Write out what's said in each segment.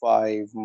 5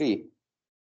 3،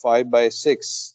5/6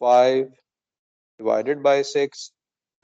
5/6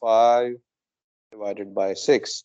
5/6،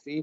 3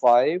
5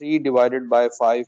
3/5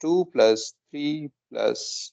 2+3+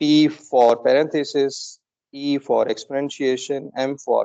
P for parenthesis، E for exponentiation، M for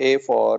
A for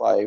5.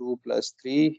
2+3،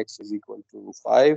x = 5،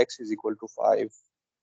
x = 5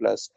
+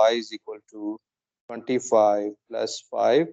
y = 25 + 5،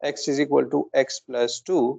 x = x + 2،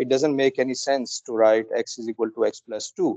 it doesn't make any sense to write x = x + 2.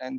10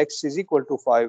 x = 5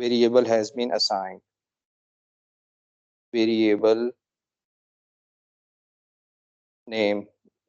Variable has been assigned. Variable name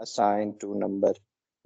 assigned to number.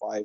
5.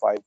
5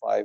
5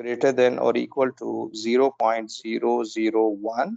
greater than or equal to 0.001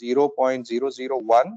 0.001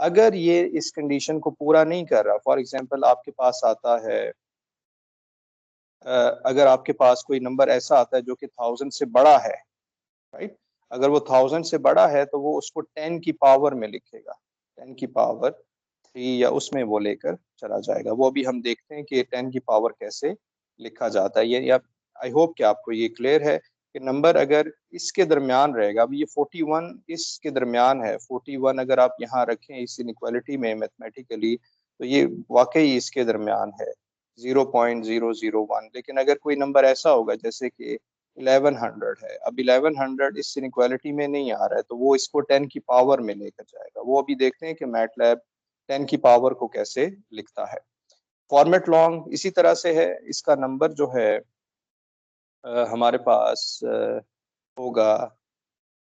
अगर ये इस condition को पूरा नहीं कर रहा, for example आपके पास आता है अगर आपके पास कोई नंबर ऐसा आता है जो कि 1000 से बड़ा है, राइट, अगर वो 1000 से बड़ा है तो वो उसको 10 की पावर में लिखेगा, 10 की पावर 3 या उसमें वो लेकर चला जाएगा। वो भी हम देखते हैं कि 10 की पावर कैसे लिखा जाता है। ये आप, आई होप कि आपको ये क्लियर है कि नंबर अगर इसके दरमियान रहेगा, अभी ये 41 इसके दरमियान है, 41 अगर आप यहाँ रखें इस इनइक्वालिटी में मैथमेटिकली, तो ये वाकई इसके दरमियान है 0.001। लेकिन अगर कोई नंबर ऐसा होगा जैसे कि 1100 है, अब 1100 इस इनइक्वालिटी में नहीं आ रहा है, तो वो इसको 10 की पावर में लेकर जाएगा। वो अभी देखते हैं कि मैटलैब 10 की पावर को कैसे लिखता है। फॉर्मेट लॉन्ग इसी तरह से है, इसका नंबर जो है हमारे पास होगा,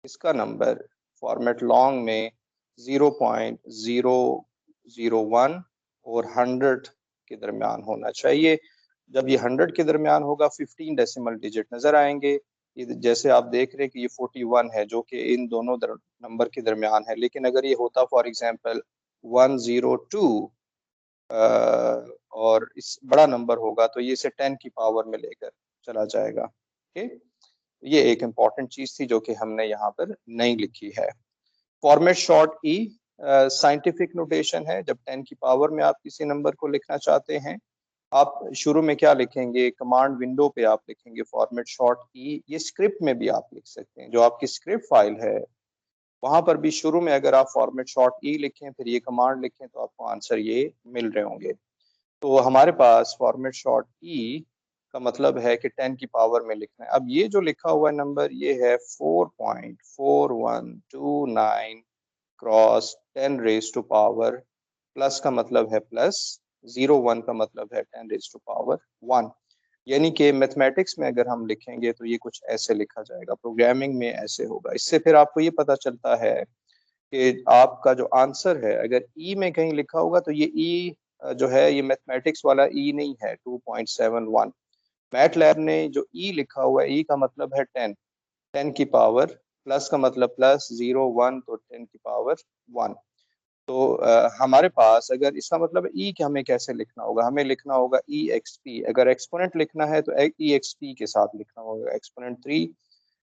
इसका नंबर फॉर्मेट लॉन्ग में 0.001 और 100 के दरमियान होना चाहिए। जब ये 100 के दरमियान होगा 15 डेसिमल डिजिट नजर आएंगे। ये जैसे आप देख रहे हैं कि ये 41 है जो कि इन दोनों नंबर के दरमियान है, लेकिन अगर ये होता फॉर एग्जांपल 102 और इस बड़ा नंबर होगा तो ये इसे 10 की पावर में लेकर चला जाएगा। ठीक, ये एक इम्पॉर्टेंट चीज थी जो कि हमने यहाँ पर नहीं लिखी है। फॉर्मेट शॉर्ट ई साइंटिफिक नोटेशन है। जब 10 की पावर में आप किसी नंबर को लिखना चाहते हैं, आप शुरू में क्या लिखेंगे, कमांड विंडो पे आप लिखेंगे फॉर्मेट शॉर्ट ई। ये स्क्रिप्ट में भी आप लिख सकते हैं, जो आपकी स्क्रिप्ट फाइल है वहां पर भी शुरू में अगर आप फॉर्मेट शॉर्ट ई लिखें फिर ये कमांड लिखें तो आपको आंसर ये मिल रहे होंगे। तो हमारे पास फॉर्मेट शॉर्ट ई का मतलब है कि 10 की पावर में लिखना है। अब ये जो लिखा हुआ नंबर ये है 4.4129 cross 10 raise to power, plus का मतलब है प्लस, 01 का मतलब है 10 रेज टू पावर 1। यानी कि मैथमेटिक्स में अगर हम लिखेंगे तो ये कुछ ऐसे लिखा जाएगा, प्रोग्रामिंग में ऐसे होगा। इससे फिर आपको ये पता चलता है कि आपका जो आंसर है अगर ई में कहीं लिखा होगा तो ये ई जो है ये मैथमेटिक्स वाला ई नहीं है 2.71। मैट लैब ने जो ई लिखा हुआ है, ई का मतलब है 10, 10 की पावर, प्लस का मतलब प्लस, 01 तो 10 की पावर 1। तो हमारे पास अगर इसका मतलब ई कि हमें कैसे लिखना होगा, हमें लिखना होगा ई एक्स पी। अगर एक्सपोनेंट लिखना है तो ई एक्स पी के साथ लिखना होगा, एक्सपोनेंट 3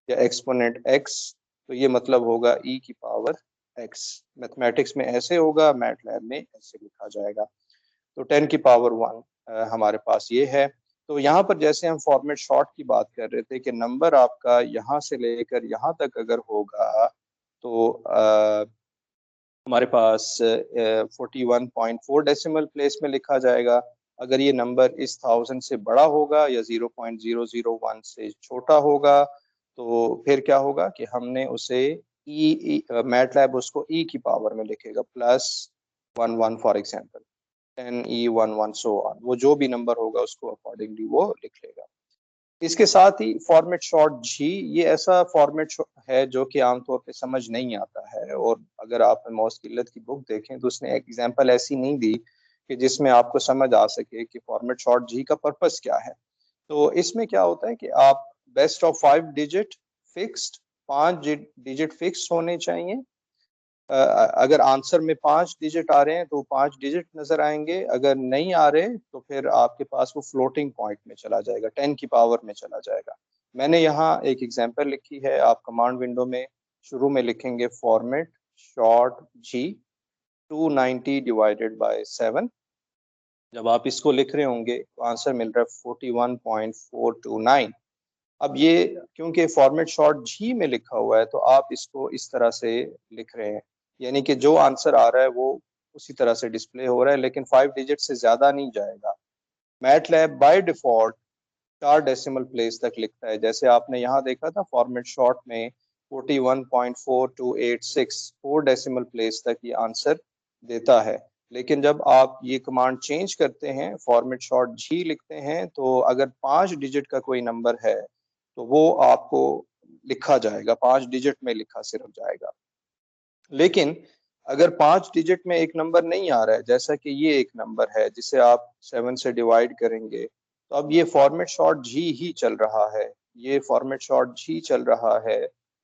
या एक्सपोनेंट एक्स, तो ये मतलब होगा ई की पावर एक्स। मैथमेटिक्स में ऐसे होगा, मैट लैब में ऐसे लिखा जाएगा। तो 10 की पावर 1 हमारे पास ये है। तो यहाँ पर जैसे हम फॉर्मेट शॉर्ट की बात कर रहे थे कि नंबर आपका यहाँ से लेकर यहाँ तक अगर होगा तो हमारे पास 41.4 डेसिमल प्लेस में लिखा जाएगा। अगर ये नंबर इस 1000 से बड़ा होगा या 0.001 से छोटा होगा तो फिर क्या होगा कि हमने उसे ई मैटलैब उसको ई की पावर में लिखेगा, plus 11 for example 10E11 so on, वो जो भी नंबर होगा उसको अकॉर्डिंगली वो लिख लेगा। इसके साथ ही फॉर्मेट शॉर्ट जी, ये ऐसा फॉर्मेट है जो कि आमतौर पे समझ नहीं आता है, और अगर आप मौस किल्लत की बुक देखें तो उसने एक एग्जांपल ऐसी नहीं दी कि जिसमें आपको समझ आ सके कि फॉर्मेट शॉर्ट जी का पर्पस क्या है। तो इसमें क्या होता है कि आप best of 5 digit fixed, 5 digit fix होने चाहिए। अगर आंसर में 5 डिजिट आ रहे हैं तो 5 डिजिट नजर आएंगे, अगर नहीं आ रहे तो फिर आपके पास वो फ्लोटिंग पॉइंट में चला जाएगा, 10 की पावर में चला जाएगा। मैंने यहाँ एक एग्जांपल लिखी है, आप कमांड विंडो में शुरू में लिखेंगे format short g 290 divided by 7। जब आप इसको लिख रहे होंगे तो आंसर मिल रहा है 41.429। अब ये क्योंकि फॉर्मेट शॉर्ट जी में लिखा हुआ है तो आप इसको इस तरह से लिख रहे हैं, यानी कि जो आंसर आ रहा है वो उसी तरह से डिस्प्ले हो रहा है, लेकिन 5 डिजिट से ज्यादा नहीं जाएगा। MATLAB by default 4 decimal place तक लिखता है। जैसे आपने यहाँ देखा था फॉर्मेट शॉर्ट में 41.4286 4 डेसिमल प्लेस तक ये आंसर देता है। लेकिन जब आप ये कमांड चेंज करते हैं, फॉर्मेट शॉर्ट जी लिखते हैं, तो अगर 5 डिजिट का कोई नंबर है तो वो आपको लिखा जाएगा, 5 डिजिट में लिखा सिर्फ जाएगा। लेकिन अगर 5 डिजिट में एक नंबर नहीं आ रहा है, जैसा कि ये एक नंबर है जिसे आप 7 से डिवाइड करेंगे, तो अब ये फॉर्मेट शॉर्ट जी ही चल रहा है, ये फॉर्मेट शॉर्ट जी चल रहा है।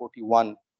41.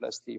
+ 3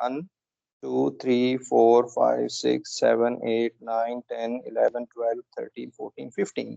1 2 3 4 5 6 7 8 9 10 11 12 13 14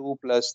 2 +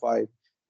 5.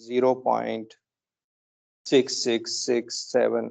0.6667.